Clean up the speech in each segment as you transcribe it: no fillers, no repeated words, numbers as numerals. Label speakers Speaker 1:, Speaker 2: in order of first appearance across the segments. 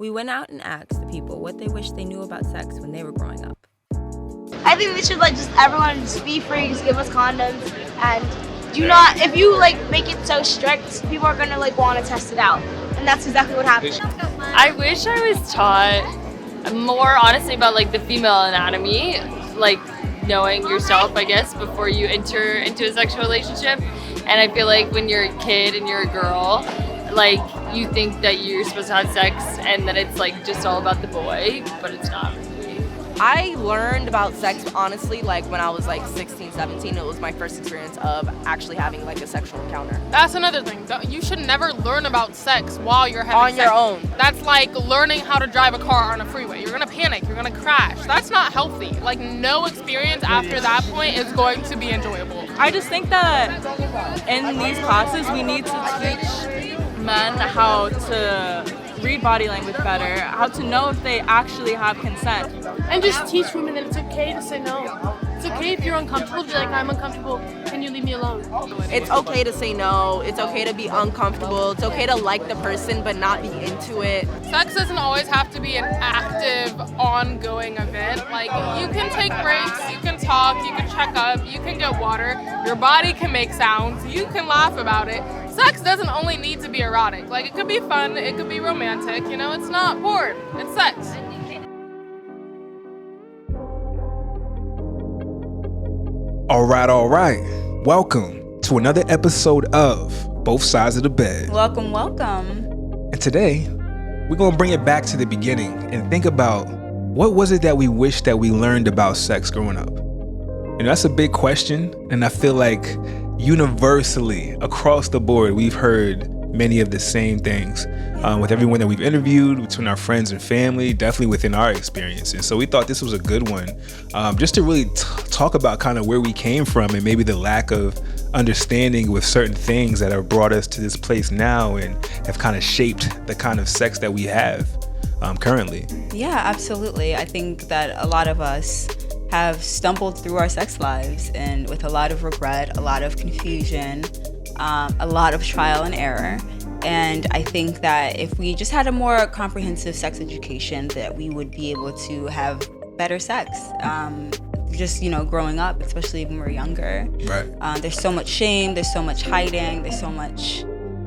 Speaker 1: We went out and asked the people what they wish they knew about sex when they were growing up.
Speaker 2: I think we should everyone just be free, just give us condoms, and do not, if you make it so strict, people are gonna want to test it out, and that's exactly what happened.
Speaker 3: I wish I was taught more honestly about the female anatomy, knowing yourself, I guess, before you enter into a sexual relationship. And I feel like when you're a kid and you're a girl, you think that you're supposed to have sex and that it's just all about the boy, but it's not.
Speaker 4: I learned about sex, honestly, when I was 16, 17. It was my first experience of actually having a sexual encounter.
Speaker 5: That's another thing. You should never learn about sex while you're having sex.
Speaker 4: On your own.
Speaker 5: That's like learning how to drive a car on a freeway. You're gonna panic, you're gonna crash. That's not healthy. No experience after that point is going to be enjoyable.
Speaker 6: I just think that in these classes we need to teach men how to read body language better, how to know if they actually have consent.
Speaker 7: And just teach women that it's okay to say no. It's okay if you're uncomfortable to be I'm uncomfortable, can you leave me alone?
Speaker 4: It's okay to say no, it's okay to be uncomfortable, it's okay to like the person but not be into it.
Speaker 5: Sex doesn't always have to be an active, ongoing event. You can take breaks, you can talk, you can check up, you can get water, your body can make sounds, you can laugh about it. Sex doesn't only need to be erotic. It could be fun, it could be romantic, it's not porn, it's sex.
Speaker 8: All right. Welcome to another episode of Both Sides of the Bed.
Speaker 1: Welcome.
Speaker 8: And today, we're going to bring it back to the beginning and think about what was it that we wish that we learned about sex growing up? That's a big question, and I feel like universally across the board, we've heard many of the same things with everyone that we've interviewed, between our friends and family, definitely within our experiences. So we thought this was a good one just to really talk about kind of where we came from and maybe the lack of understanding with certain things that have brought us to this place now and have kind of shaped the kind of sex that we have currently.
Speaker 1: Yeah, absolutely. I think that a lot of us have stumbled through our sex lives and with a lot of regret, a lot of confusion, a lot of trial and error. And I think that if we just had a more comprehensive sex education, that we would be able to have better sex. Just, growing up, especially when we're younger.
Speaker 8: Right.
Speaker 1: There's so much shame, there's so much hiding, there's so much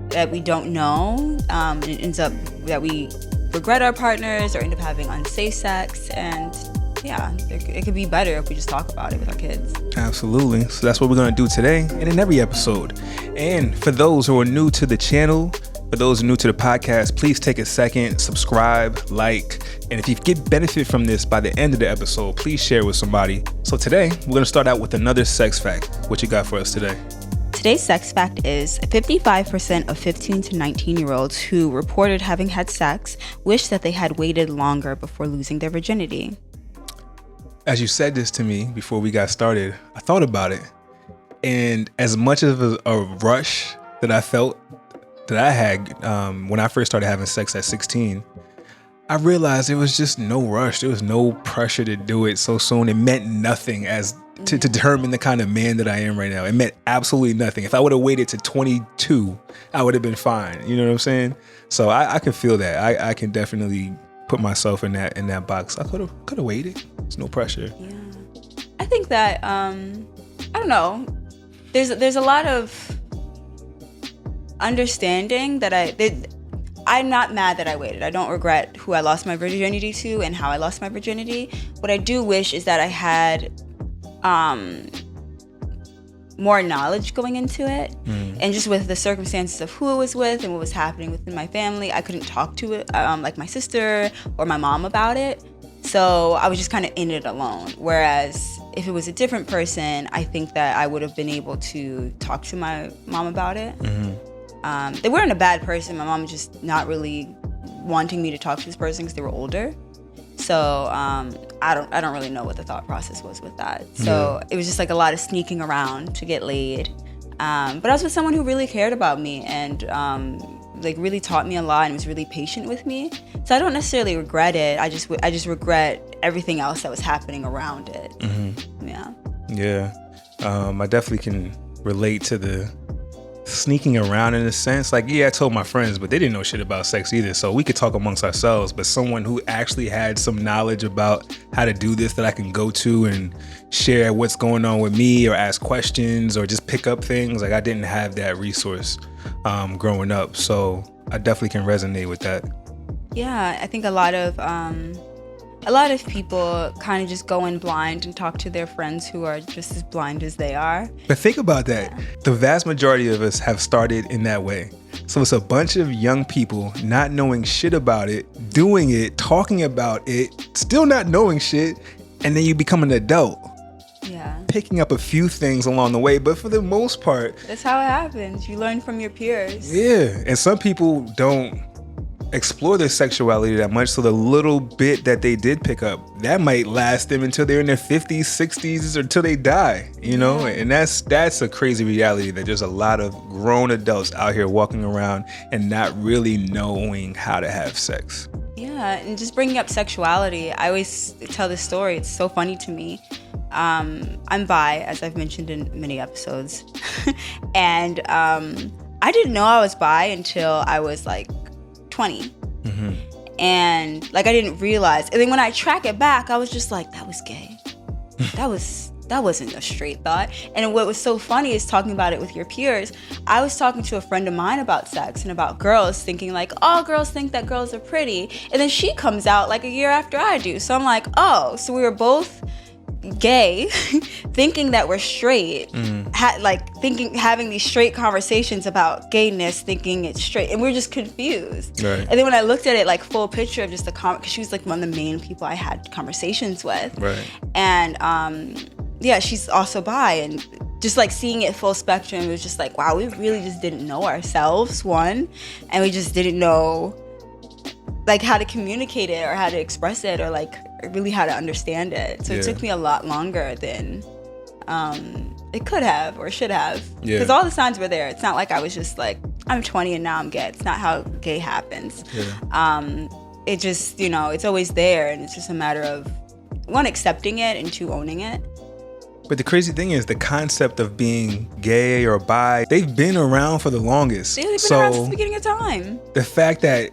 Speaker 1: that we don't know. It ends up that we regret our partners or end up having unsafe sex. And yeah, it could be better if we just talk about it with our kids.
Speaker 8: Absolutely. So that's what we're going to do today and in every episode. And for those who are new to the channel, for those new to the podcast, please take a second, subscribe, like, and if you get benefit from this by the end of the episode, please share with somebody. So today, we're going to start out with another sex fact. What you got for us today?
Speaker 1: Today's sex fact is 55% of 15 to 19-year-olds who reported having had sex wish that they had waited longer before losing their virginity.
Speaker 8: As you said this to me before we got started, I thought about it. And as much of a rush that I felt that I had when I first started having sex at 16, I realized there was just no rush. There was no pressure to do it so soon. It meant nothing as to determine the kind of man that I am right now. It meant absolutely nothing. If I would have waited to 22, I would have been fine. You know what I'm saying? So I can feel that. I can definitely put myself in that box. I could have waited. There's no pressure.
Speaker 1: Yeah, I think that I don't know. There's a lot of understanding that I'm not mad that I waited. I don't regret who I lost my virginity to and how I lost my virginity. What I do wish is that I had more knowledge going into it. And just with the circumstances of who it was with and what was happening within my family, I couldn't talk to it like my sister or my mom about it. So I was just kind of in it alone. Whereas if it was a different person, I think that I would have been able to talk to my mom about it. They weren't a bad person. My mom was just not really wanting me to talk to this person because they were older. So I don't really know what the thought process was with that. So it was just a lot of sneaking around to get laid. But I was with someone who really cared about me and really taught me a lot and was really patient with me. So I don't necessarily regret it. I just regret everything else that was happening around it.
Speaker 8: Yeah. I definitely can relate to the sneaking around in a sense. Like, yeah, I told my friends, but they didn't know shit about sex either. So we could talk amongst ourselves, but someone who actually had some knowledge about how to do this that I can go to and share what's going on with me or ask questions or just pick up things. Like, I didn't have that resource growing up. So I definitely can resonate with that.
Speaker 1: Yeah, I think a lot of people kind of just go in blind and talk to their friends who are just as blind as they are.
Speaker 8: But think about that. Yeah. The vast majority of us have started in that way. So it's a bunch of young people not knowing shit about it, doing it, talking about it, still not knowing shit, and then you become an adult.
Speaker 1: Yeah.
Speaker 8: Picking up a few things along the way, but for the most part,
Speaker 1: that's how it happens. You learn from your peers.
Speaker 8: Yeah, and some people don't explore their sexuality that much, so the little bit that they did pick up, that might last them until they're in their 50s, 60s, or until they die, you know? And that's a crazy reality, that there's a lot of grown adults out here walking around and not really knowing how to have sex.
Speaker 1: Yeah, and just bringing up sexuality, I always tell this story. It's so funny to me. I'm bi, as I've mentioned in many episodes. And I didn't know I was bi until I was like 20. Mm-hmm. And like I didn't realize. And then when I track it back, I was just like, that was gay. That wasn't a straight thought. And what was so funny is talking about it with your peers. I was talking to a friend of mine about sex and about girls, thinking like, all girls think that girls are pretty. And then she comes out like a year after I do. So I'm like, oh, so we were both gay, thinking that we're straight, having these straight conversations about gayness, thinking it's straight, and we're just confused. Right. And then when I looked at it, like full picture of just the comment, because she was like one of the main people I had conversations with, right? And she's also bi, and just like seeing it full spectrum, it was just like, wow, we really just didn't know ourselves, one, and we just didn't know like how to communicate it or how to express it or like really how to understand it. So it took me a lot longer than it could have or should have. Because all the signs were there. It's not like I was just like, I'm 20 and now I'm gay. It's not how gay happens. It just, it's always there, and it's just a matter of, one, accepting it, and two, owning it.
Speaker 8: But the crazy thing is, the concept of being gay or bi, they've been around for the longest.
Speaker 1: They've been around since the beginning of time.
Speaker 8: The fact that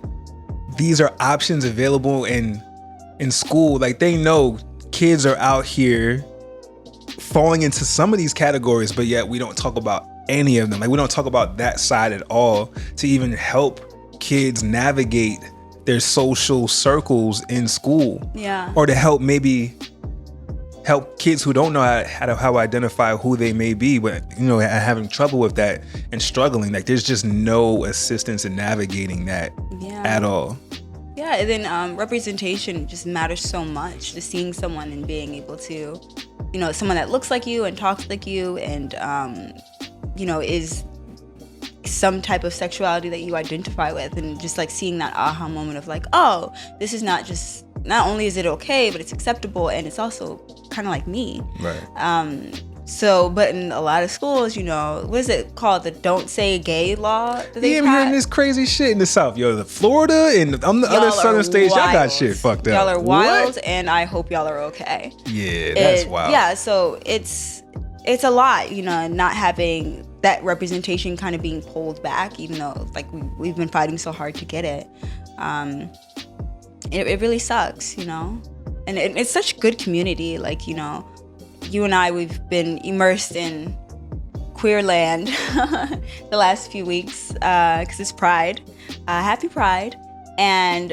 Speaker 8: these are options available in school, like they know kids are out here falling into some of these categories, but yet we don't talk about any of them. Like we don't talk about that side at all to even help kids navigate their social circles in school. Yeah. Or to help kids who don't know how to identify who they may be, but having trouble with that and struggling. Like there's just no assistance in navigating that at all.
Speaker 1: Yeah, and then representation just matters so much. Just seeing someone and being able to, someone that looks like you and talks like you and, is some type of sexuality that you identify with, and just like seeing that aha moment of like, oh, this is not only is it okay, but it's acceptable, and it's also kind of like me. Right. But in a lot of schools, what is it called? The Don't Say Gay law?
Speaker 8: You ain't hearing this crazy shit in the South. Yo, the Florida and I'm the other southern states, y'all got shit fucked up.
Speaker 1: Y'all are wild, and I hope y'all are okay.
Speaker 8: Yeah, that's wild.
Speaker 1: Yeah, so it's a lot, and not having that representation kind of being pulled back, even though like we've been fighting so hard to get it. It really sucks, and it's such good community. Like, you and I, we've been immersed in queer land the last few weeks because it's Pride. Happy Pride. And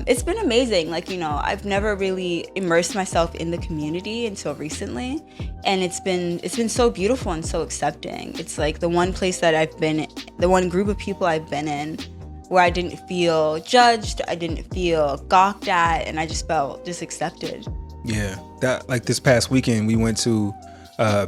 Speaker 1: it's been amazing. Like, I've never really immersed myself in the community until recently. And it's been so beautiful and so accepting. It's like the one place that I've been, the one group of people I've been in where I didn't feel judged, I didn't feel gawked at, and I just felt just accepted. Yeah,
Speaker 8: that like this past weekend we went to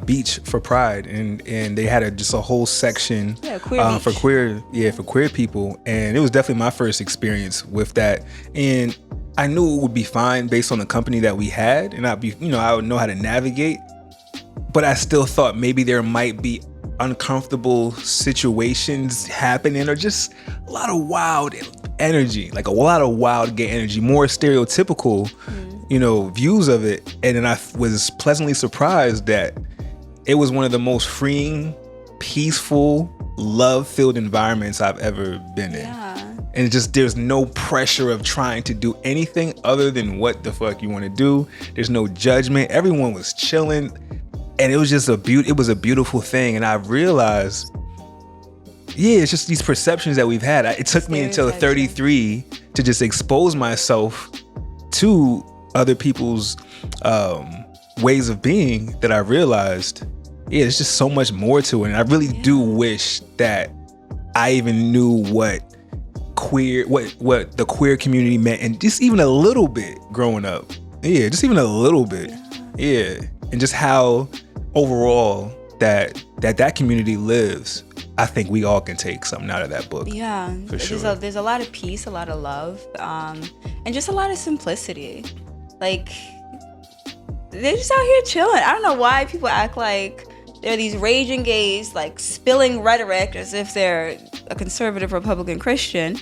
Speaker 8: beach for Pride, and they had just a whole section for queer people, and it was definitely my first experience with that, and I knew it would be fine based on the company that we had, and I would know how to navigate, but I still thought maybe there might be uncomfortable situations happening, or just a lot of wild energy, like a lot of wild gay energy, more stereotypical views of it. And then I was pleasantly surprised that it was one of the most freeing, peaceful, love-filled environments I've ever been in. And there's no pressure of trying to do anything other than what the fuck you want to do. There's no judgment. Everyone was chilling, and it was just it was a beautiful thing. And I realized, it's just these perceptions that we've had. It took me until 33 to just expose myself to other people's ways of being that I realized, there's just so much more to it. And I really do wish that I even knew what the queer community meant, and just even a little bit growing up. Just even a little bit. And just how overall that community lives. I think we all can take something out of that book. For sure.
Speaker 1: There's a lot of peace, a lot of love, and just a lot of simplicity. Like, they're just out here chilling. I don't know why people act like they're these raging gays, like spilling rhetoric as if they're a conservative Republican Christian.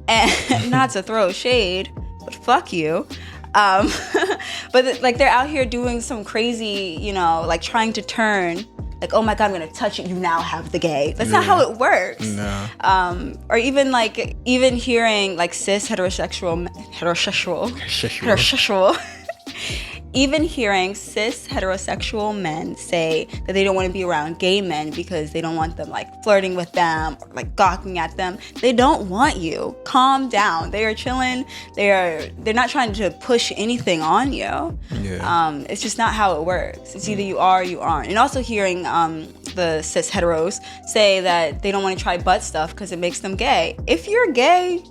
Speaker 1: And not to throw shade, but fuck you. But like, they're out here doing some crazy, like trying to turn, like, oh my God, I'm gonna touch it, you now have the gay. That's not how it works.
Speaker 8: No.
Speaker 1: Or even hearing like cis heterosexual even hearing cis heterosexual men say that they don't want to be around gay men because they don't want them like flirting with them or like gawking at them. They don't want you. Calm down. They are chilling. They're not trying to push anything on you. It's just not how it works. It's either you are or you aren't. And also hearing the cis heteros say that they don't want to try butt stuff because it makes them gay. If you're gay,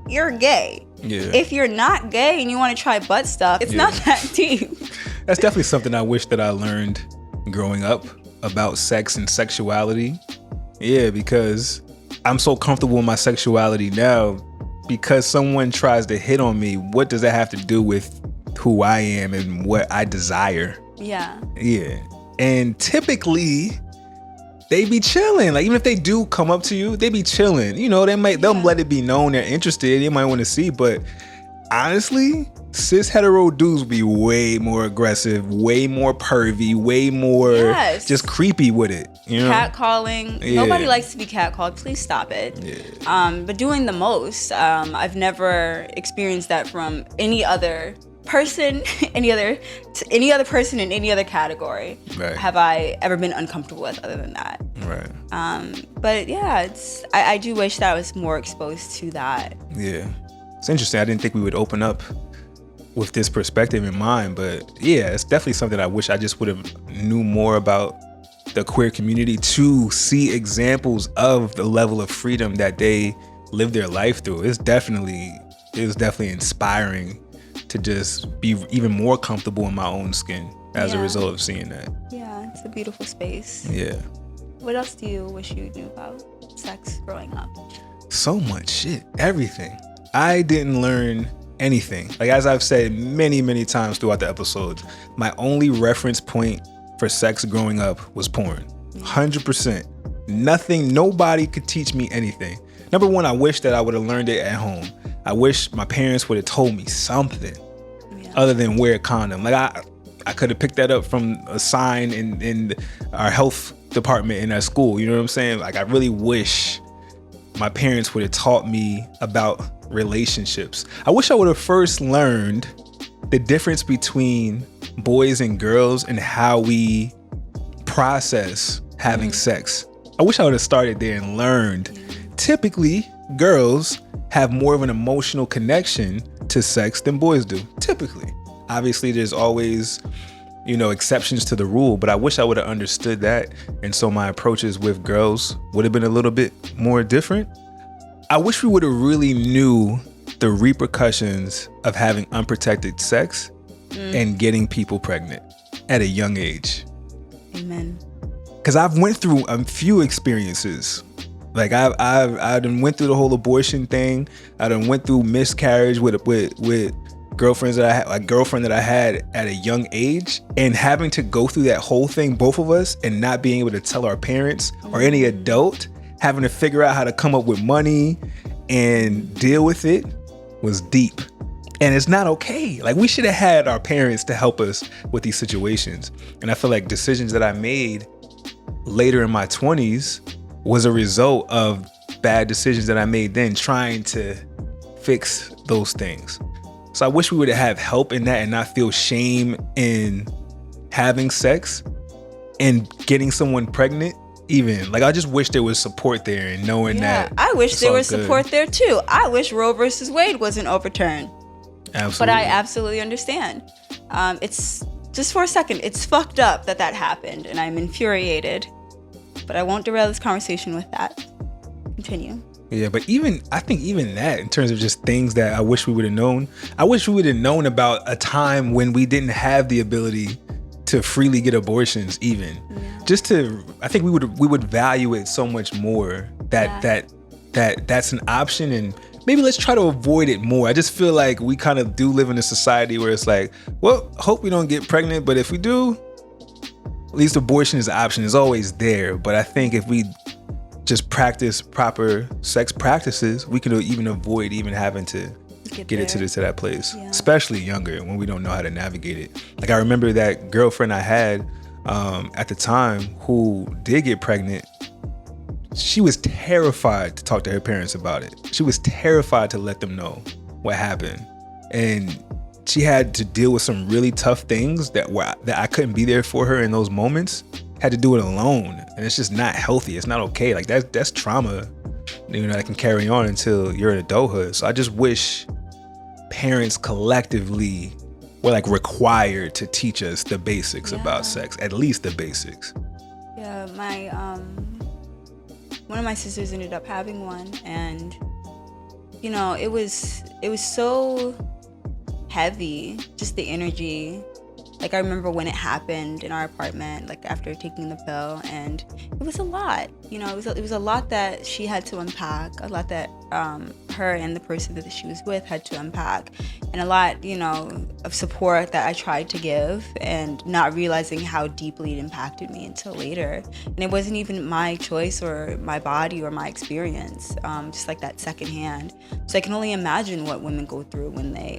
Speaker 1: you're gay. If you're not gay and you want to try butt stuff, it's not that deep.
Speaker 8: That's definitely something I wish that I learned growing up about sex and sexuality. Because I'm so comfortable in my sexuality now. Because someone tries to hit on me, what does that have to do with who I am and what I desire? And typically, they be chilling. Like, even if they do come up to you, they be chilling. They'll let it be known they're interested. They might want to see, but honestly, cis hetero dudes be way more aggressive, way more pervy, way more just creepy with it.
Speaker 1: Catcalling. Nobody likes to be catcalled. Please stop it. But doing the most. I've never experienced that from any other person, any other person in any other category. Have I ever been uncomfortable with other than that? But I do wish that I was more exposed to that.
Speaker 8: It's interesting. I didn't think we would open up with this perspective in mind, but it's definitely something I wish I just would have knew more about the queer community, to see examples of the level of freedom that they live their life through. It was definitely inspiring to just be even more comfortable in my own skin as a result of seeing that.
Speaker 1: It's a beautiful space. What else do you wish you knew about sex growing up?
Speaker 8: So much shit. Everything. I didn't learn anything. Like, as I've said many, many times throughout the episodes, my only reference point for sex growing up was porn. 100%. Nothing, nobody could teach me anything. Number one, I wish that I would have learned it at home. I wish my parents would have told me something other than wear a condom. Like, I could have picked that up from a sign in our health department in our school. You know what I'm saying? Like, I really wish my parents would have taught me about relationships. I wish I would have first learned the difference between boys and girls and how we process having sex. I wish I would have started there and learned. Typically, girls have more of an emotional connection to sex than boys do. Typically. Obviously, there's always, exceptions to the rule, but I wish I would have understood that. And so my approaches with girls would have been a little bit more different. I wish we would have really knew the repercussions of having unprotected sex and getting people pregnant at a young age.
Speaker 1: Amen.
Speaker 8: Because I've went through a few experiences. Like, I done went through the whole abortion thing. I done went through miscarriage with girlfriends that I had, a girlfriend that I had at a young age, and having to go through that whole thing, both of us, and not being able to tell our parents or any adult, having to figure out how to come up with money and deal with it was deep. And it's not okay. Like, we should have had our parents to help us with these situations. And I feel like decisions that I made later in my 20s was a result of bad decisions that I made then, trying to fix those things. So I wish we would have help in that and not feel shame in having sex and getting someone pregnant. Even like, I just wish there was support there and knowing that.
Speaker 1: I wish there was support there too. I wish Roe versus Wade wasn't overturned.
Speaker 8: Absolutely.
Speaker 1: But I absolutely understand. It's just for a second, it's fucked up that happened, and I'm infuriated. But I won't derail this conversation with that. Continue.
Speaker 8: Yeah, but I think even that, in terms of just things that I wish we would have known. I wish we would have known about a time when we didn't have the ability to freely get abortions, even. I think we would value it so much more that's an option, and maybe let's try to avoid it more. I just feel like we kind of do live in a society where it's like, well, hope we don't get pregnant, but if we do, at least abortion is an option. It's always there. But I think if we just practice proper sex practices, we could even avoid even having to get it to that place, especially younger, when we don't know how to navigate it. Like, I remember that girlfriend I had at the time who did get pregnant. She was terrified to talk to her parents about it. She was terrified to let them know what happened, and she had to deal with some really tough things that I couldn't be there for her in those moments. Had to do it alone, and it's just not healthy. It's not okay. Like, that's trauma, that can carry on until you're in adulthood. So I just wish parents collectively were like required to teach us the basics about sex, at least the basics.
Speaker 1: Yeah, my one of my sisters ended up having one, and it was so heavy, just the energy. Like, I remember when it happened in our apartment, like after taking the pill, and it was a lot. It was a lot that she had to unpack, a lot that her and the person that she was with had to unpack, and a lot, of support that I tried to give, and not realizing how deeply it impacted me until later. And it wasn't even my choice or my body or my experience, just like that secondhand. So I can only imagine what women go through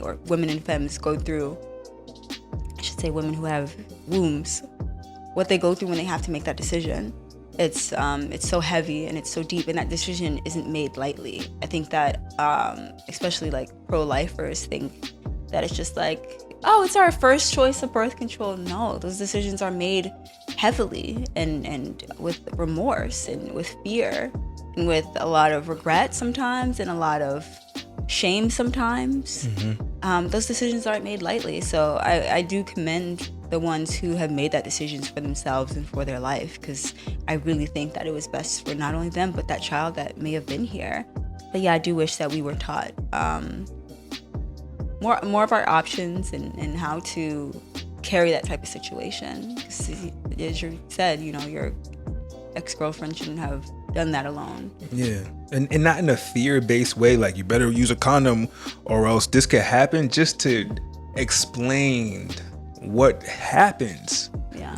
Speaker 1: or women and femmes go through. I should say women who have wombs, what they go through when they have to make that decision. It's so heavy and it's so deep, and that decision isn't made lightly. I think that especially like pro-lifers think that it's just like, oh, it's our first choice of birth control. No, those decisions are made heavily and with remorse and with fear and with a lot of regret sometimes and a lot of shame sometimes. Those decisions aren't made lightly. So I do commend the ones who have made that decisions for themselves and for their life, because I really think that it was best for not only them, but that child that may have been here. But yeah, I do wish that we were taught more of our options and how to carry that type of situation. Because as you said, your ex-girlfriend shouldn't have done that alone.
Speaker 8: Yeah, and not in a fear-based way, like you better use a condom or else this could happen, just to explain what happens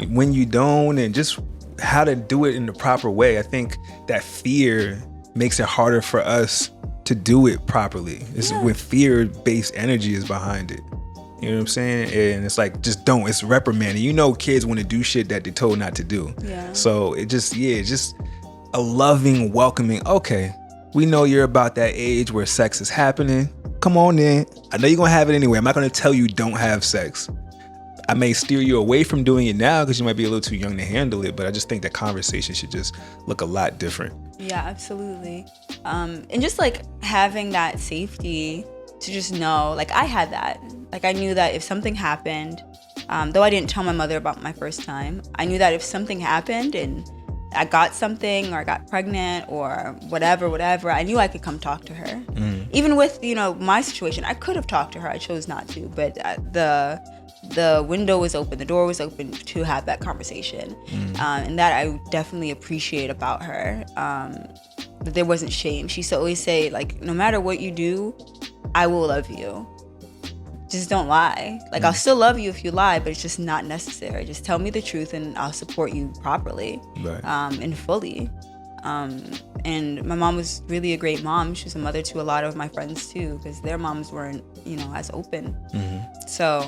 Speaker 8: when you don't, and just how to do it in the proper way. I think that fear makes it harder for us to do it properly. It's when fear-based energy is behind it. You know what I'm saying? And it's like, just don't. It's reprimanding. Kids want to do shit that they're told not to do. Yeah. So it's just a loving, welcoming, okay, we know you're about that age where sex is happening. Come on in. I know you're going to have it anyway. I'm not going to tell you don't have sex. I may steer you away from doing it now because you might be a little too young to handle it, but I just think that conversation should just look a lot different.
Speaker 1: Yeah, absolutely. And just like having that safety to just know, like I had that. Like I knew that if something happened, though I didn't tell my mother about my first time, I knew that if something happened and I got something or I got pregnant or whatever, I knew I could come talk to her. Even with, my situation, I could have talked to her. I chose not to, but the window was open, the door was open to have that conversation. And that I definitely appreciate about her, that there wasn't shame. She used to always say, like, no matter what you do, I will love you. Just don't lie. Like, I'll still love you if you lie, but it's just not necessary. Just tell me the truth and I'll support you properly, and fully. And my mom was really a great mom. She was a mother to a lot of my friends too, because their moms weren't, as open. So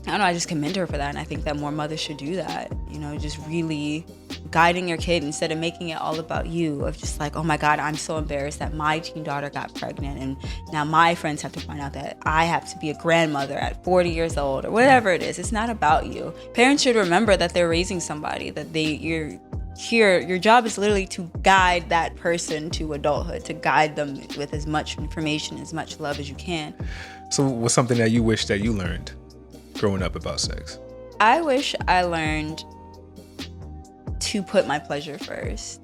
Speaker 1: I don't know, I just commend her for that. And I think that more mothers should do that, just really guiding your kid instead of making it all about you, of just like, oh my God, I'm so embarrassed that my teen daughter got pregnant and now my friends have to find out that I have to be a grandmother at 40 years old or whatever it is. It's not about you. Parents should remember that they're raising somebody, that you're here, your job is literally to guide that person to adulthood, to guide them with as much information, as much love as you can.
Speaker 8: So what's something that you wish that you learned growing up about sex?
Speaker 1: I wish I learned to put my pleasure first.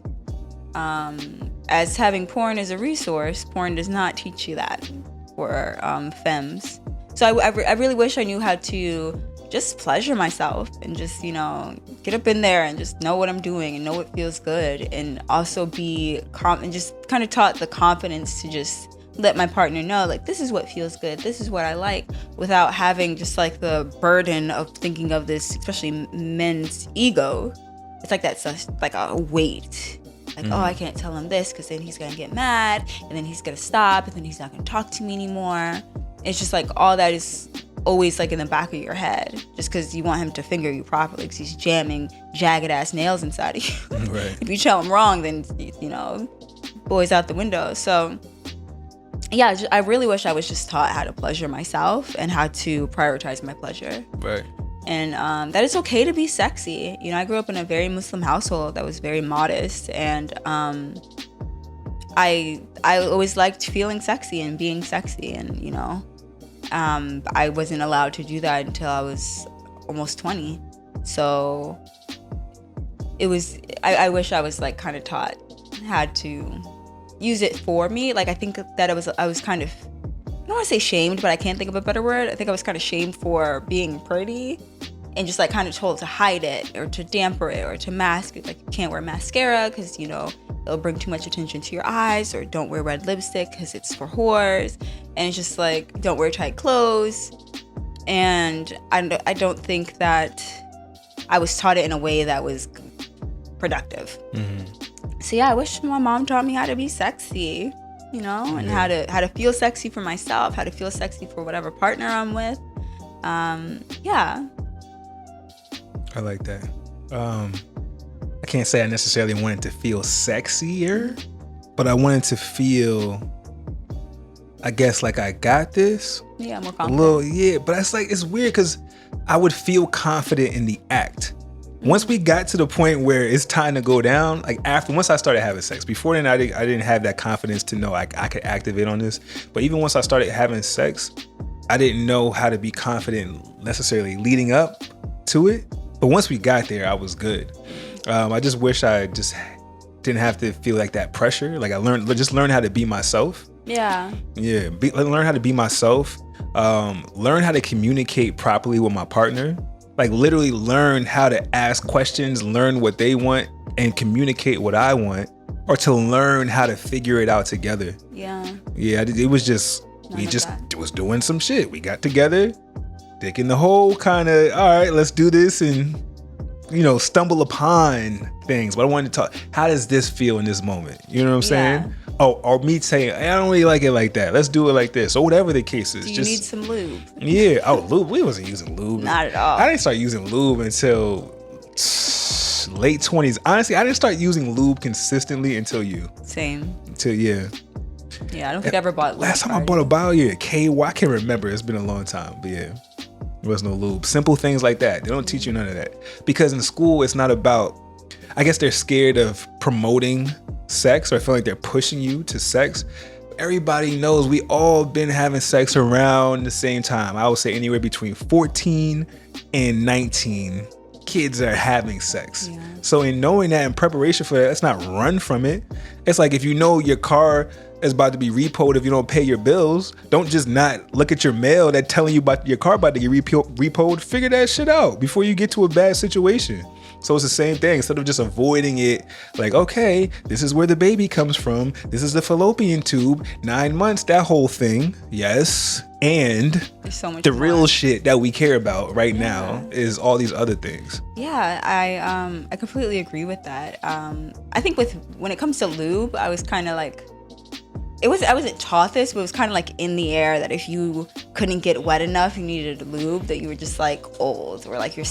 Speaker 1: As having porn as a resource, porn does not teach you that for femmes. So I really wish I knew how to just pleasure myself and just, you know, get up in there and just know what I'm doing and know what feels good, and also be and just kind of taught the confidence to just let my partner know, like, this is what feels good, this is what I like, without having just like the burden of thinking of this, especially men's ego. It's like that's like a weight. Like, oh, I can't tell him this because then he's gonna get mad and then he's gonna stop and then he's not gonna talk to me anymore. It's just like all that is always like in the back of your head, just because you want him to finger you properly because he's jamming jagged ass nails inside of you.
Speaker 8: Right.
Speaker 1: If you tell him wrong, then, you know, boys out the window. So yeah, I really wish I was just taught how to pleasure myself and how to prioritize my pleasure.
Speaker 8: Right.
Speaker 1: And that it's okay to be sexy. You know, I grew up in a very Muslim household that was very modest, and I always liked feeling sexy and being sexy, and, you know, I wasn't allowed to do that until I was almost 20. So it was, I wish I was like kind of taught how to use it for me. Like, I think that I was kind of, I don't want to say shamed, but I can't think of a better word. I think I was kind of shamed for being pretty and just like kind of told to hide it or to damper it or to mask it. Like, you can't wear mascara because, you know, it'll bring too much attention to your eyes, or don't wear red lipstick because it's for whores. And it's just like, don't wear tight clothes. And I don't think that I was taught it in a way that was productive. Mm-hmm. So yeah, I wish my mom taught me how to be sexy, you know, and how to feel sexy for myself, how to feel sexy for whatever partner I'm with. Yeah.
Speaker 8: I like that. I can't say I necessarily wanted to feel sexier, but I wanted to feel, I guess, like I got this.
Speaker 1: Yeah, more confident.
Speaker 8: But it's weird because I would feel confident in the act. Once we got to the point where it's time to go down, like once I started having sex, before then I didn't have that confidence to know I could activate on this. But even once I started having sex, I didn't know how to be confident necessarily leading up to it. But once we got there, I was good. I just wish I just didn't have to feel like that pressure. Like I learn how to be myself.
Speaker 1: Yeah.
Speaker 8: Yeah. Learn how to be myself. Learn how to communicate properly with my partner. Like literally learn how to ask questions, learn what they want, and communicate what I want, or to learn how to figure it out together.
Speaker 1: Yeah.
Speaker 8: Yeah. It was just, was doing some shit. We got together, digging the hole, kind of, all right, let's do this, and, you know, stumble upon things. But I wanted to talk, how does this feel in this moment? You know what I'm saying? Oh, or me saying, I don't really like it like that. Let's do it like this, or whatever the case is.
Speaker 1: Do you need some lube?
Speaker 8: Yeah. Oh, lube. We wasn't using lube.
Speaker 1: Not at all.
Speaker 8: I didn't start using lube until late 20s. Honestly, I didn't start using lube consistently until you.
Speaker 1: Same.
Speaker 8: Yeah,
Speaker 1: I don't think I ever bought lube.
Speaker 8: Last time I bought a bottle, KY, I can't remember. It's been a long time, but yeah. There was no lube. Simple things like that. They don't teach you none of that. Because in school, it's not about, I guess they're scared of promoting sex, or I feel like they're pushing you to sex. Everybody knows we all been having sex around the same time. I would say anywhere between 14 and 19 kids are having sex. Yeah. So in knowing that, in preparation for that, let's not run from it. It's like if you know your car is about to be repoed if you don't pay your bills, don't just not look at your mail that telling you about your car about to get repoed. Figure that shit out before you get to a bad situation. So it's the same thing. Instead of just avoiding it, like, okay, this is where the baby comes from. This is the fallopian tube, 9 months, that whole thing. Yes. And
Speaker 1: there's so much
Speaker 8: the real shit that we care about right now is all these other things.
Speaker 1: Yeah, I completely agree with that. I think when it comes to lube, I was kind of like, I wasn't taught this, but it was kind of like in the air that if you couldn't get wet enough, you needed a lube, that you were just like old, or like your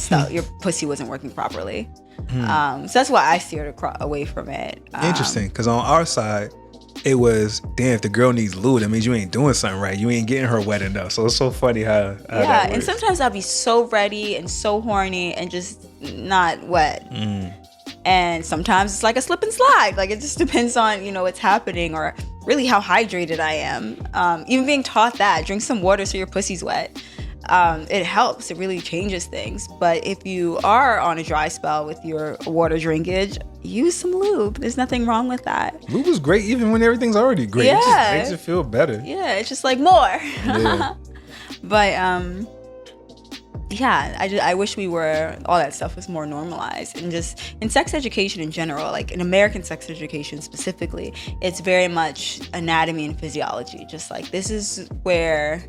Speaker 1: pussy wasn't working properly. So that's why I steered away from it.
Speaker 8: Interesting, because on our side, it was, damn, if the girl needs lube, that means you ain't doing something right. You ain't getting her wet enough. So it's so funny how that
Speaker 1: and
Speaker 8: works.
Speaker 1: sometimes I'll be so ready and so horny and just not wet. And sometimes it's like a slip and slide. Like, it just depends on, what's happening, or really how hydrated I am. Even being taught that, drink some water so your pussy's wet. It helps. It really changes things. But if you are on a dry spell with your water drinkage, use some lube. There's nothing wrong with that.
Speaker 8: Lube is great even when everything's already great. It just makes it feel better.
Speaker 1: Yeah, it's just like more.
Speaker 8: Yeah.
Speaker 1: But I wish all that stuff was more normalized, and just in sex education in general, like in American sex education specifically, it's very much anatomy and physiology. Just like, this is where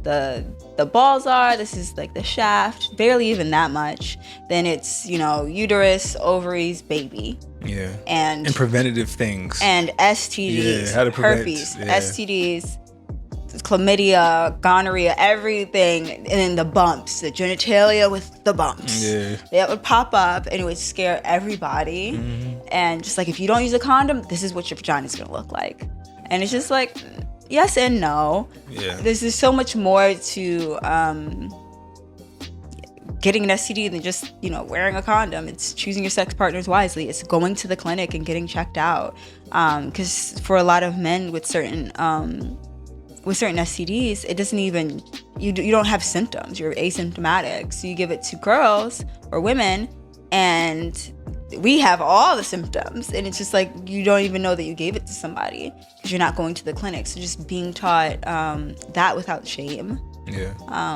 Speaker 1: the balls are, this is like the shaft, barely even that much. Then it's, uterus, ovaries, baby.
Speaker 8: Yeah.
Speaker 1: And
Speaker 8: preventative things.
Speaker 1: And STDs,
Speaker 8: how to prevent,
Speaker 1: herpes, STDs, chlamydia, gonorrhea, everything. And then the bumps, the genitalia with the bumps. Yeah. That would pop up and it would scare everybody. And just like, if you don't use a condom, this is what your vagina is going to look like. And it's just like, yes and no.
Speaker 8: Yeah.
Speaker 1: There's so much more to getting an STD than just, wearing a condom. It's choosing your sex partners wisely. It's going to the clinic and getting checked out. Because for a lot of men with certain STDs, it doesn't even, you don't have symptoms. You're asymptomatic. So you give it to girls or women, and we have all the symptoms, and it's just like, you don't even know that you gave it to somebody because you're not going to the clinic. So just being taught that without shame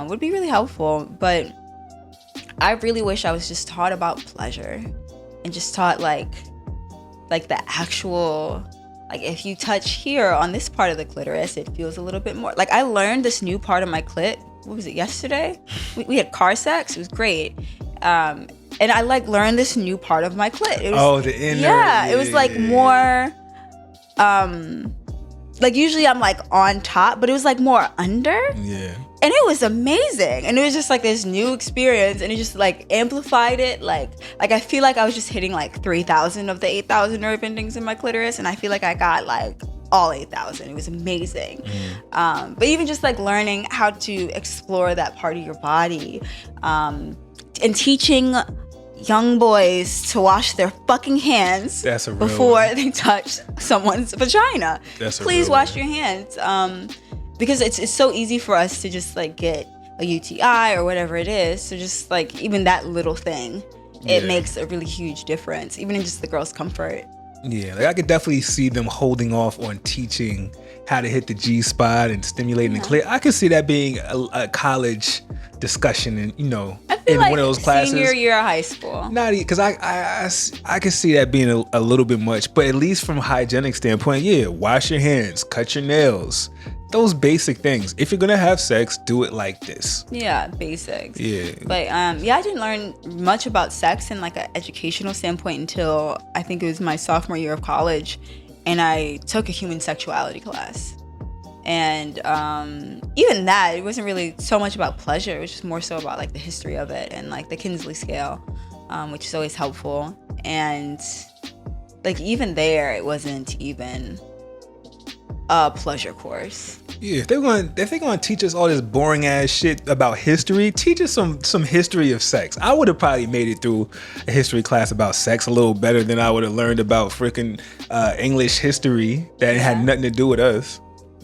Speaker 1: would be really helpful. But I really wish I was just taught about pleasure, and just taught like the actual, like, if you touch here on this part of the clitoris, it feels a little bit more. Like, I learned this new part of my clit, what was it, yesterday? We had car sex. It was great. And I learned this new part of my clit. It was,
Speaker 8: the inner.
Speaker 1: Yeah, it was more, usually I'm on top, but it was more under. Yeah. And it was amazing. And it was just this new experience, and it just amplified it. Like I feel like I was just hitting 3,000 of the 8,000 nerve endings in my clitoris, and I feel like I got all 8,000. It was amazing. But even just learning how to explore that part of your body, and teaching young boys to wash their fucking hands before they touch someone's vagina. Please wash your hands, because it's so easy for us to just get a UTI or whatever it is. So just even that little thing, it makes a really huge difference, even in just the girl's comfort.
Speaker 8: Yeah, I could definitely see them holding off on teaching how to hit the G spot and stimulating the clit. I could see that being a college discussion, and in one of those classes,
Speaker 1: senior year of high school.
Speaker 8: Not because I could see that being a little bit much, but at least from a hygienic standpoint, wash your hands, cut your nails, those basic things. If you're gonna have sex, do it like this.
Speaker 1: Yeah, basics.
Speaker 8: Yeah.
Speaker 1: But I didn't learn much about sex in an educational standpoint until I think it was my sophomore year of college, and I took a human sexuality class. And even that, it wasn't really so much about pleasure. It was just more so about the history of it, and the Kinsley scale, which is always helpful. And even there, it wasn't even a pleasure course.
Speaker 8: Yeah, if they're gonna teach us all this boring ass shit about history, teach us some history of sex. I would have probably made it through a history class about sex a little better than I would have learned about freaking English history that had nothing to do with us.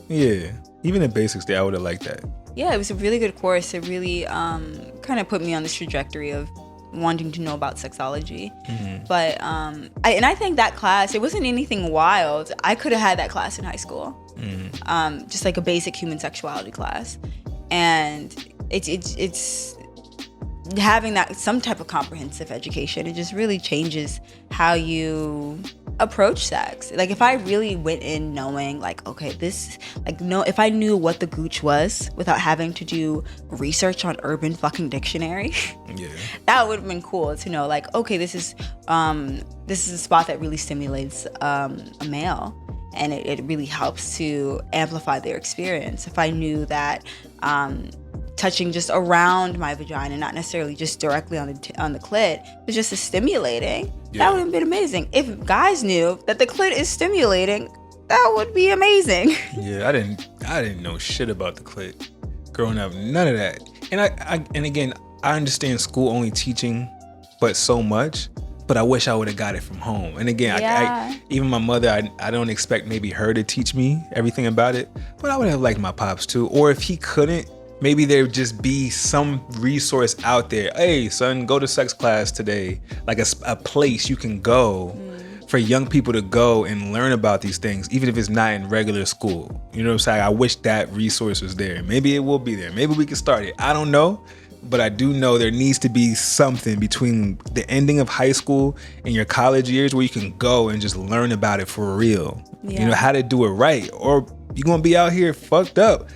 Speaker 8: Yeah, even the basics there, I would have liked that. Yeah,
Speaker 1: it was a really good course. It really kind of put me on this trajectory of wanting to know about sexology. But I think that class, it wasn't anything wild. I could have had that class in high school. Just a basic human sexuality class. And it's having that, some type of comprehensive education, it just really changes how you approach sex. If I really went in knowing if I knew what the gooch was without having to do research on Urban fucking Dictionary, that would have been cool to know, okay, this is a spot that really stimulates a male. and it really helps to amplify their experience. If I knew that touching just around my vagina, not necessarily just directly on the clit, was just as stimulating, that would have been amazing. If guys knew that the clit is stimulating, that would be amazing.
Speaker 8: Yeah, I didn't know shit about the clit growing up, none of that. And again, I understand school only teaching but so much, but I wish I would have got it from home. And again, I even my mother, I don't expect maybe her to teach me everything about it, but I would have liked my pops too. Or if he couldn't, maybe there would just be some resource out there. Hey, son, go to sex class today. Like a place you can go for young people to go and learn about these things, even if it's not in regular school. You know what I'm saying? I wish that resource was there. Maybe it will be there. Maybe we can start it. I don't know. But I do know there needs to be something between the ending of high school and your college years where you can go and just learn about it for real. Yeah. You know, how to do it right. Or you're going to be out here fucked up.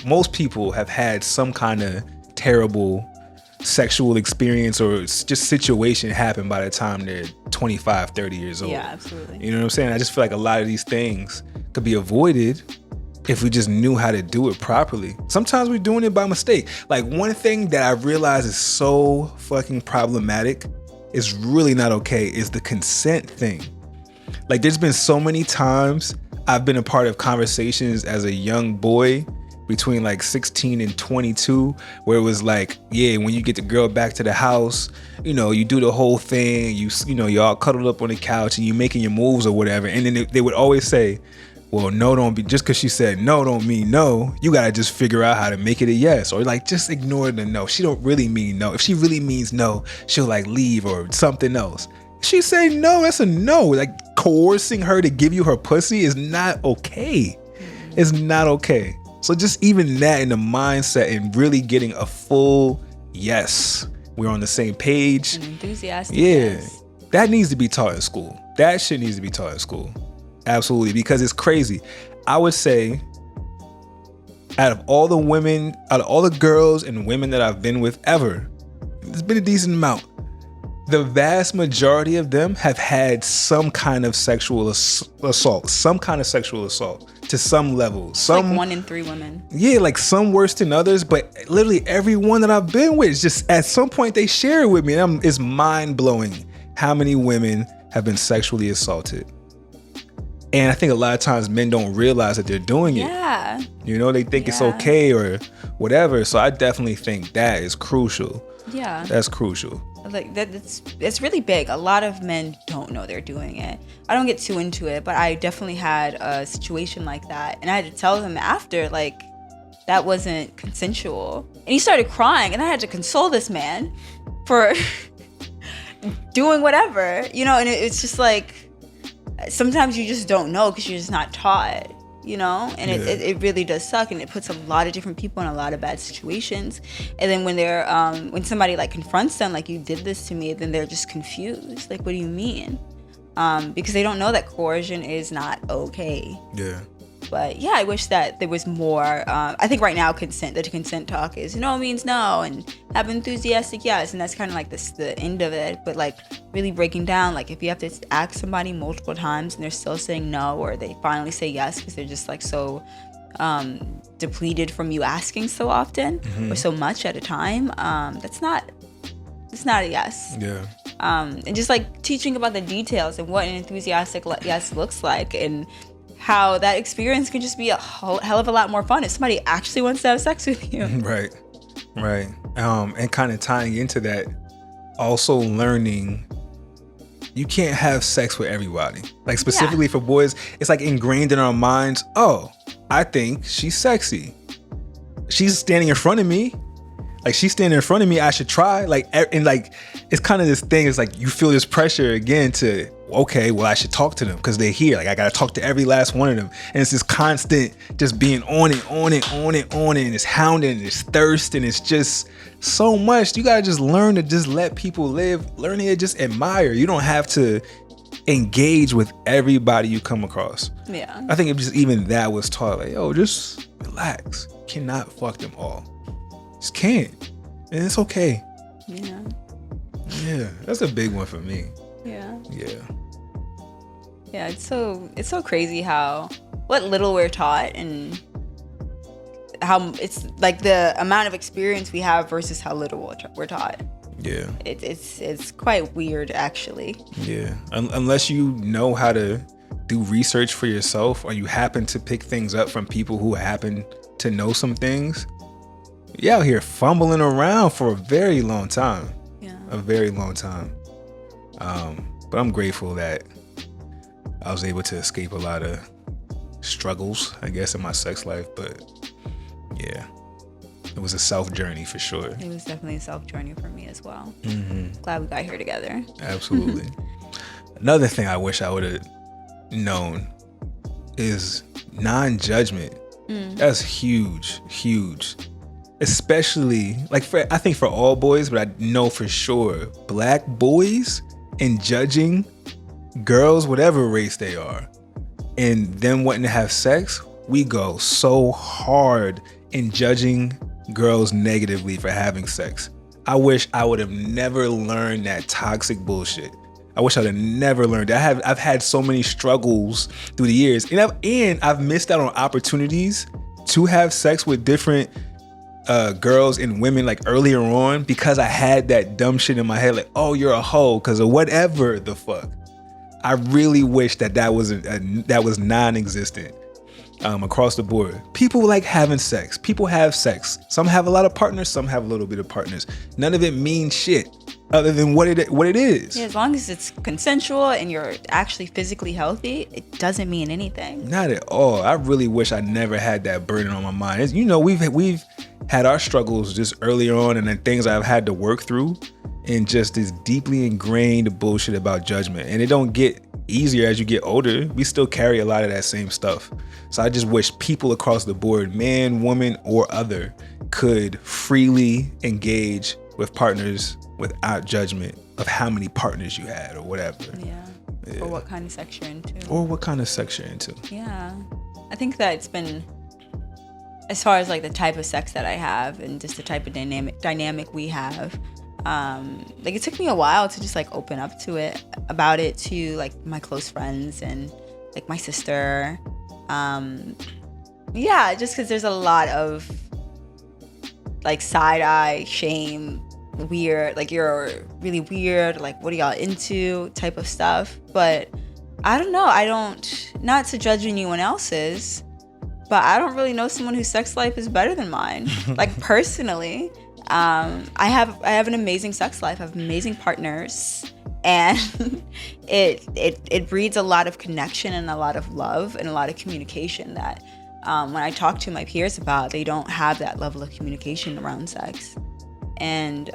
Speaker 8: Most people have had some kind of terrible sexual experience or just situation happen by the time they're 25, 30 years old.
Speaker 1: Yeah, absolutely.
Speaker 8: You know what I'm saying? I just feel like a lot of these things could be avoided if we just knew how to do it properly. Sometimes we're doing it by mistake. Like, one thing that I realize is so fucking problematic, is really not okay, is the consent thing. Like, there's been so many times I've been a part of conversations as a young boy between like 16 and 22, where it was like, yeah, when you get the girl back to the house, you know, you do the whole thing, you know, y'all cuddled up on the couch and you making your moves or whatever. And then they would always say, well, no, don't be, just because she said no don't mean no. You gotta just figure out how to make it a yes, or like just ignore the no. She don't really mean no. If she really means no, she'll like leave or something else. She say no, that's a no. Like, coercing her to give you her pussy is not okay. It's not okay. So just even that in the mindset and really getting a full yes, we're on the same page.
Speaker 1: An enthusiastic
Speaker 8: yes. That needs to be taught in school. That shit needs to be taught in school. Absolutely, because it's crazy. I would say out of all the girls and women that I've been with ever, there's been a decent amount. The vast majority of them have had some kind of sexual assault, to some level. Some,
Speaker 1: like 1 in 3 women.
Speaker 8: Yeah, like some worse than others, but literally every one that I've been with, just at some point they share it with me. And it's mind blowing how many women have been sexually assaulted. And I think a lot of times men don't realize that they're doing it.
Speaker 1: Yeah.
Speaker 8: You know, they think it's okay or whatever. So I definitely think that is crucial.
Speaker 1: Yeah.
Speaker 8: That's crucial.
Speaker 1: Like it's really big. A lot of men don't know they're doing it. I don't get too into it, but I definitely had a situation like that. And I had to tell him after, like, that wasn't consensual. And he started crying, and I had to console this man for doing whatever, you know, and it's just like, sometimes you just don't know because you're just not taught, you know, and it really does suck, and it puts a lot of different people in a lot of bad situations. And then when they're when somebody like confronts them, like, you did this to me, then they're just confused, like, what do you mean? Because they don't know that coercion is not okay.
Speaker 8: Yeah.
Speaker 1: But yeah, I wish that there was more. I think right now the consent talk is no means no, and have enthusiastic yes, and that's kind of like the end of it. But like really breaking down, like if you have to ask somebody multiple times and they're still saying no, or they finally say yes because they're just like so depleted from you asking so often or so much at a time, it's not a yes.
Speaker 8: Yeah.
Speaker 1: And just like teaching about the details and what an enthusiastic yes looks like, and how that experience can just be a hell of a lot more fun if somebody actually wants to have sex with you.
Speaker 8: Right. And kind of tying into that, also learning you can't have sex with everybody. Like, specifically for boys, it's like ingrained in our minds, oh, I think she's sexy. She's standing in front of me. Like, she's standing in front of me, I should try. Like, and like, it's kind of this thing, it's like you feel this pressure again to, okay, well, I should talk to them because they're here. Like, I got to talk to every last one of them. And it's this constant just being on it. And it's hounding, and it's thirst, and it's just so much. You got to just learn to just let people live, learn to just admire. You don't have to engage with everybody you come across.
Speaker 1: Yeah.
Speaker 8: I think if just even that was taught, like, yo, just relax. You cannot fuck them all. Just can't. And it's okay.
Speaker 1: Yeah.
Speaker 8: Yeah, that's a big one for me.
Speaker 1: Yeah.
Speaker 8: Yeah.
Speaker 1: Yeah, it's so crazy how what little we're taught and how it's like the amount of experience we have versus how little we're taught.
Speaker 8: Yeah.
Speaker 1: It's quite weird, actually.
Speaker 8: Yeah. Unless you know how to do research for yourself, or you happen to pick things up from people who happen to know some things, you're out here fumbling around for a very long time.
Speaker 1: Yeah.
Speaker 8: A very long time. But I'm grateful that I was able to escape a lot of struggles, I guess, in my sex life. But yeah, it was a self journey for sure.
Speaker 1: It was definitely a self journey for me as well.
Speaker 8: Mm-hmm.
Speaker 1: Glad we got here together.
Speaker 8: Absolutely. Another thing I wish I would have known is non-judgment. That's huge. Especially like I think for all boys, but I know for sure black boys and judging girls, whatever race they are, and them wanting to have sex, we go so hard in judging girls negatively for having sex. I wish I would have never learned that toxic bullshit. I wish I would have never learned that. I've had so many struggles through the years, and I've missed out on opportunities to have sex with different girls and women like earlier on because I had that dumb shit in my head, like, oh, you're a hoe because of whatever the fuck. I really wish that was non-existent across the board. People like having sex. People have sex. Some have a lot of partners. Some have a little bit of partners. None of it means shit other than what it is.
Speaker 1: Yeah, as long as it's consensual and you're actually physically healthy, it doesn't mean anything.
Speaker 8: Not at all. I really wish I never had that burden on my mind. You know, we've had our struggles just earlier on, and then things I've had to work through, and just this deeply ingrained bullshit about judgment. And it don't get easier as you get older. We still carry a lot of that same stuff. So I just wish people across the board, man, woman, or other, could freely engage with partners without judgment of how many partners you had or whatever.
Speaker 1: Yeah. Or what kind of sex you're into.
Speaker 8: Or what kind of sex you're into.
Speaker 1: Yeah. I think that it's been, as far as like the type of sex that I have and just the type of dynamic we have, like it took me a while to just like open up to it, about it to like my close friends and like my sister. Yeah, just because there's a lot of like side eye, shame, weird, like you're really weird, like what are y'all into type of stuff. But I don't know, not to judge anyone else's, but I don't really know someone whose sex life is better than mine. Like personally, I have an amazing sex life. I have amazing partners, and it breeds a lot of connection and a lot of love and a lot of communication that when I talk to my peers about, they don't have that level of communication around sex. And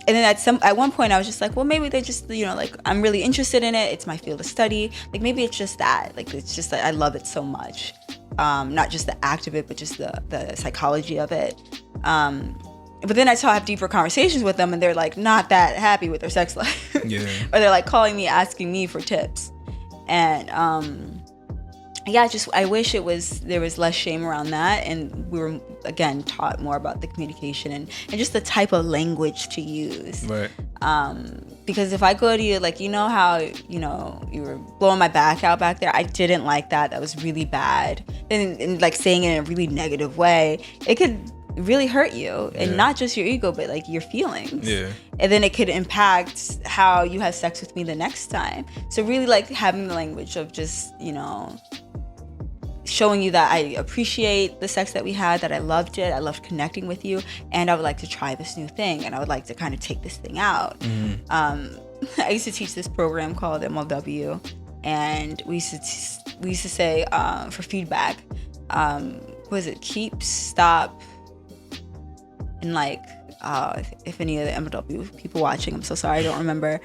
Speaker 1: then at one point I was just like, well, maybe they just, you know, like I'm really interested in it. It's my field of study. Like maybe it's just that. Like it's just that I love it so much. Not just the act of it, but just the psychology of it. But then I still have deeper conversations with them, and they're like not that happy with their sex life.
Speaker 8: Yeah.
Speaker 1: Or they're like calling me, asking me for tips. And yeah, I wish there was less shame around that, and we were again taught more about the communication and just the type of language to use.
Speaker 8: Right.
Speaker 1: Because if I go to you, like, you know how, you know, you were blowing my back out back there, I didn't like that. That was really bad. And like saying it in a really negative way, it could really hurt you, and not just your ego, but like your feelings.
Speaker 8: Yeah.
Speaker 1: And then it could impact how you have sex with me the next time. So really like having the language of just, you know, showing you that I appreciate the sex that we had, that I loved it, I loved connecting with you, and I would like to try this new thing, and I would like to kind of take this thing out. I used to teach this program called MLW, and we used to say for feedback, what was it, keep, stop, and like, if any of the MLW people watching, I'm so sorry, I don't remember.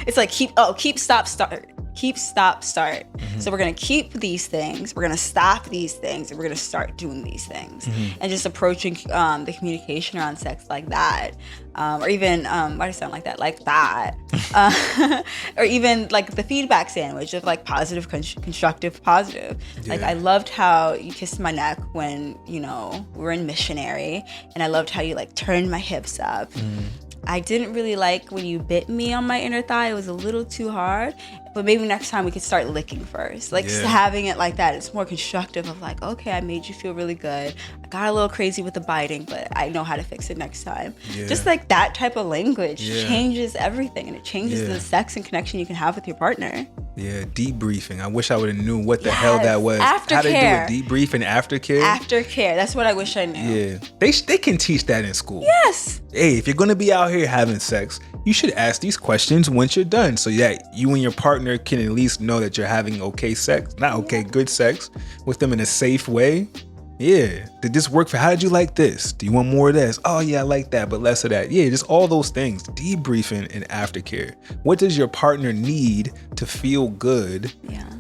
Speaker 1: It's like keep, stop, start. Keep, stop, start. So we're going to keep these things, we're going to stop these things, and we're going to start doing these things. And just approaching the communication around sex like that. Or even, why do I sound like that? Like that. Or even like the feedback sandwich of like positive, constructive, positive. Yeah. Like I loved how you kissed my neck when, you know, we were in missionary, and I loved how you like turned my hips up. I didn't really like when you bit me on my inner thigh. It was a little too hard. but maybe next time we could start licking first. Like just having it like that, it's more constructive of like, okay, I made you feel really good. I got a little crazy with the biting, but I know how to fix it next time. Just like that type of language changes everything, and it changes the sex and connection you can have with your partner.
Speaker 8: Yeah, debriefing. I wish I would have knew what the hell that was.
Speaker 1: Aftercare.
Speaker 8: How they do a debrief and aftercare.
Speaker 1: Aftercare. That's what I wish I knew.
Speaker 8: Yeah, they can teach that in school.
Speaker 1: Yes.
Speaker 8: Hey, if you're gonna be out here having sex, you should ask these questions once you're done, so that you and your partner can at least know that you're having good sex with them in a safe way. Yeah, did this work for? How did you like this? Do you want more of this? Oh yeah, I like that, but less of that. Yeah, just all those things. Debriefing and aftercare. What does your partner need to feel good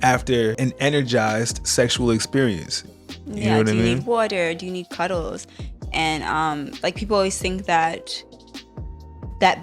Speaker 8: after an energized sexual experience? You know what I mean?
Speaker 1: Do you need water? Do you need cuddles? And like people always think that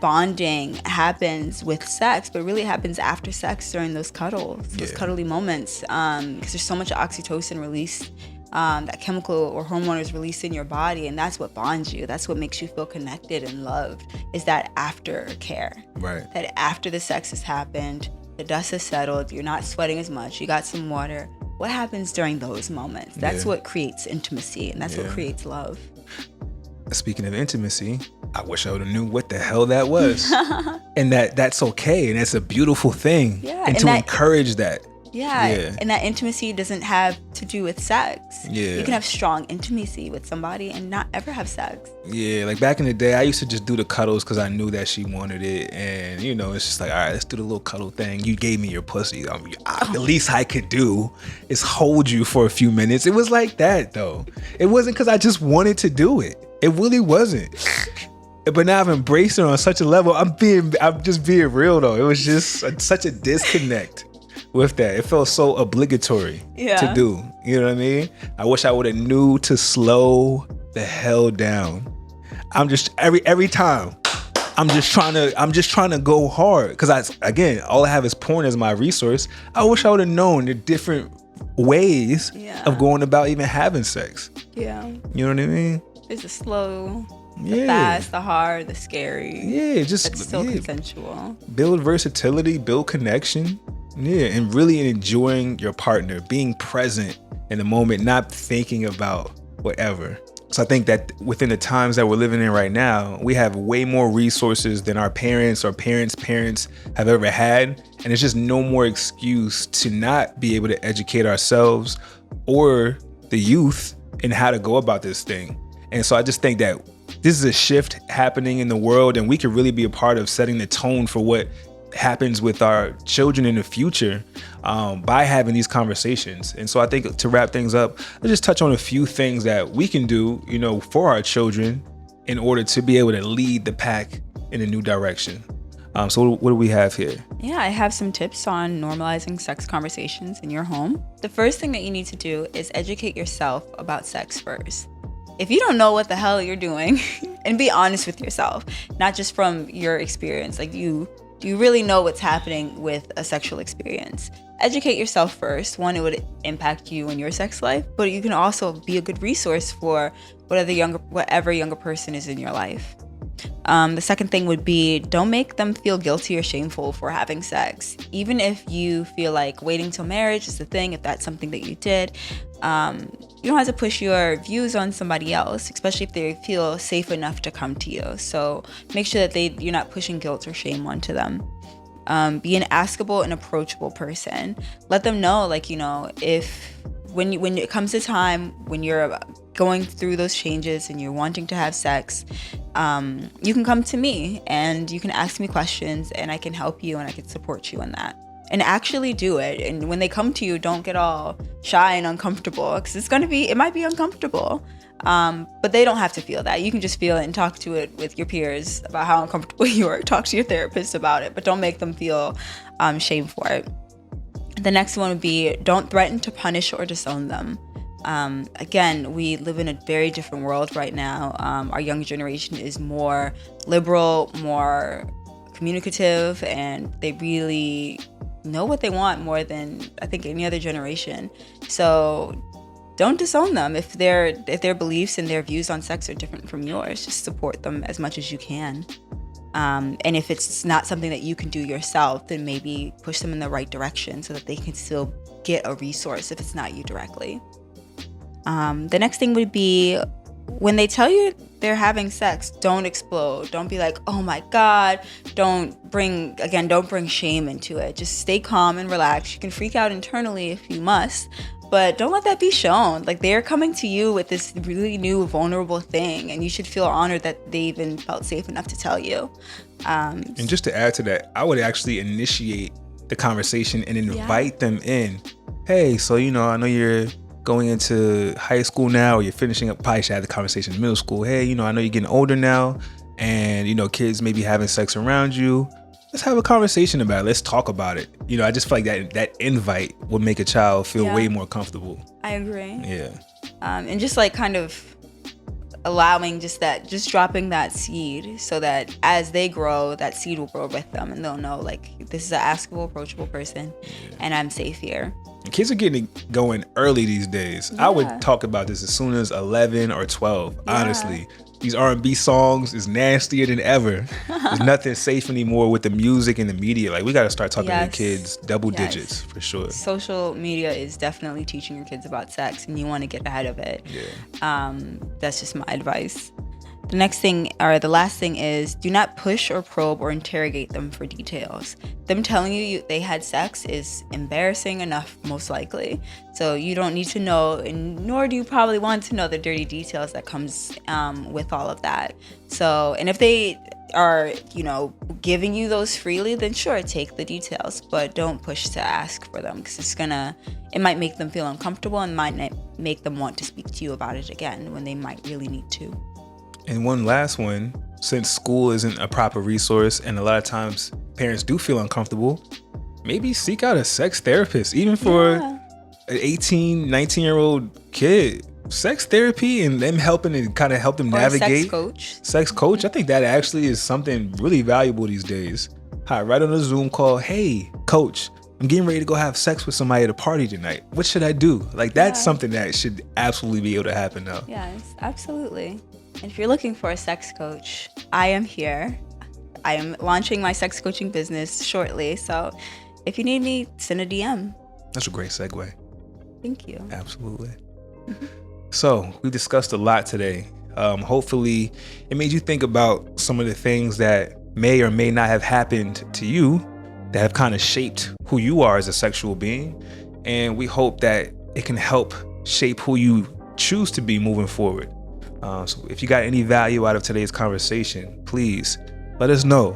Speaker 1: bonding happens with sex, but really happens after sex during those cuddles, those cuddly moments, because there's so much oxytocin released. That chemical or hormone is released in your body, and that's what bonds you. That's what makes you feel connected and loved, is that aftercare.
Speaker 8: Right.
Speaker 1: That after the sex has happened, the dust has settled, you're not sweating as much, you got some water. What happens during those moments? That's what creates intimacy, and that's what creates love.
Speaker 8: Speaking of intimacy, I wish I would have knew what the hell that was. And that's okay, and that's a beautiful thing.
Speaker 1: Yeah,
Speaker 8: and to encourage that.
Speaker 1: Yeah, and that intimacy doesn't have to do with sex.
Speaker 8: Yeah.
Speaker 1: You can have strong intimacy with somebody and not ever have sex.
Speaker 8: Yeah, like back in the day, I used to just do the cuddles because I knew that she wanted it. And, you know, it's just like, all right, let's do the little cuddle thing. You gave me your pussy. The least I could do is hold you for a few minutes. It was like that, though. It wasn't because I just wanted to do it. It really wasn't. But now I've embraced it on such a level. I'm just being real, though. It was just such a disconnect with that. It felt so obligatory to do. You know what I mean? I wish I would have knew to slow the hell down. I'm just every time I'm just trying to go hard, because all I have is porn as my resource. I wish I would have known the different ways of going about even having sex.
Speaker 1: Yeah.
Speaker 8: You know what I mean?
Speaker 1: There's the slow, the fast, the hard, the scary.
Speaker 8: Yeah, just
Speaker 1: it's still consensual.
Speaker 8: Build versatility, build connection. Yeah, and really enjoying your partner, being present in the moment, not thinking about whatever. So I think that within the times that we're living in right now, we have way more resources than our parents or parents' have ever had. And it's just no more excuse to not be able to educate ourselves or the youth in how to go about this thing. And so I just think that this is a shift happening in the world, and we could really be a part of setting the tone for what happens with our children in the future by having these conversations. And so I think to wrap things up, let's just touch on a few things that we can do, you know, for our children in order to be able to lead the pack in a new direction. So what do we have here?
Speaker 1: Yeah, I have some tips on normalizing sex conversations in your home. The first thing that you need to do is educate yourself about sex first. If you don't know what the hell you're doing, and be honest with yourself, not just from your experience, like do you really know what's happening with a sexual experience? Educate yourself first. One, it would impact you and your sex life, but you can also be a good resource for whatever younger person is in your life. The second thing would be, don't make them feel guilty or shameful for having sex. Even if you feel like waiting till marriage is the thing, if that's something that you did, you don't have to push your views on somebody else, especially if they feel safe enough to come to you. So make sure that you're not pushing guilt or shame onto them. Be an askable and approachable person. Let them know, like, you know, when it comes to time when you're going through those changes and you're wanting to have sex, you can come to me and you can ask me questions, and I can help you and I can support you in that. And actually do it. And when they come to you, don't get all shy and uncomfortable, because it might be uncomfortable. But they don't have to feel that. You can just feel it and talk to it with your peers about how uncomfortable you are. Talk to your therapist about it, but don't make them feel shame for it. The next one would be, don't threaten to punish or disown them. Again, we live in a very different world right now. Our younger generation is more liberal, more communicative, and they really know what they want more than I think any other generation. So don't disown them if their beliefs and their views on sex are different from yours. Just support them as much as you can. And if it's not something that you can do yourself, then maybe push them in the right direction so that they can still get a resource if it's not you directly. The next thing would be, when they tell you they're having sex, don't explode. Don't be like, oh my God. Don't bring shame into it. Just stay calm and relax. You can freak out internally if you must, but don't let that be shown. Like, they're coming to you with this really new vulnerable thing, and you should feel honored that they even felt safe enough to tell you.
Speaker 8: And just to add to that, I would actually initiate the conversation and invite them in. Hey, so, I know you're going into high school now, or you're finishing up, probably should have the conversation in middle school. Hey, I know you're getting older now, and, kids may be having sex around you. Let's have a conversation about it. Let's talk about it. I just feel like that invite would make a child feel way more comfortable.
Speaker 1: I agree.
Speaker 8: Yeah.
Speaker 1: And just like kind of allowing just dropping that seed so that as they grow, that seed will grow with them, and they'll know, like, this is an askable, approachable person, and I'm safe here.
Speaker 8: Kids are getting going early these days. I would talk about this as soon as 11 or 12, honestly. These R&B songs is nastier than ever. There's nothing safe anymore with the music and the media. Like, we got to start talking to kids double digits for sure.
Speaker 1: Social media is definitely teaching your kids about sex, and you want to get ahead of it. That's just my advice. The next thing, or the last thing, is do not push or probe or interrogate them for details. Them telling you they had sex is embarrassing enough, most likely. So you don't need to know, and nor do you probably want to know the dirty details that comes with all of that. So, and if they are, giving you those freely, then sure, take the details, but don't push to ask for them, because it might make them feel uncomfortable and might make them want to speak to you about it again when they might really need to.
Speaker 8: And one last one, since school isn't a proper resource and a lot of times parents do feel uncomfortable, maybe seek out a sex therapist, even for an 18, 19-year-old kid. Sex therapy and them helping and kind of help them navigate.
Speaker 1: Sex coach.
Speaker 8: Sex coach. I think that actually is something really valuable these days. Hi, right on a Zoom call. Hey, coach, I'm getting ready to go have sex with somebody at a party tonight. What should I do? Like, that's something that should absolutely be able to happen now.
Speaker 1: Yes, absolutely. And if you're looking for a sex coach, I am here. I am launching my sex coaching business shortly. So if you need me, send a DM.
Speaker 8: That's a great segue.
Speaker 1: Thank you.
Speaker 8: Absolutely. So we discussed a lot today. Hopefully it made you think about some of the things that may or may not have happened to you that have kind of shaped who you are as a sexual being. And we hope that it can help shape who you choose to be moving forward. So if you got any value out of today's conversation, please let us know.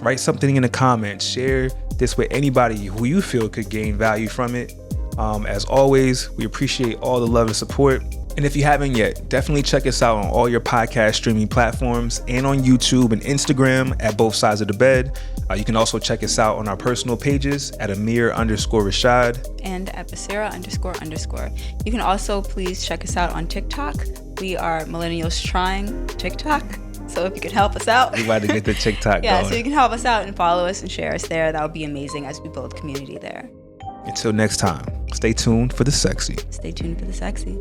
Speaker 8: Write something in the comments. Share this with anybody who you feel could gain value from it. As always, we appreciate all the love and support. And if you haven't yet, definitely check us out on all your podcast streaming platforms and on YouTube and Instagram at Both Sides of the Bed. You can also check us out on our personal pages at Ahmir_Rashad
Speaker 1: and at Basirah__. You can also please check us out on TikTok. We are millennials trying TikTok. So if you could help us out.
Speaker 8: We're about to get the TikTok going.
Speaker 1: So you can help us out and follow us and share us there. That would be amazing as we build community there.
Speaker 8: Until next time, stay tuned for the sexy.
Speaker 1: Stay tuned for the sexy.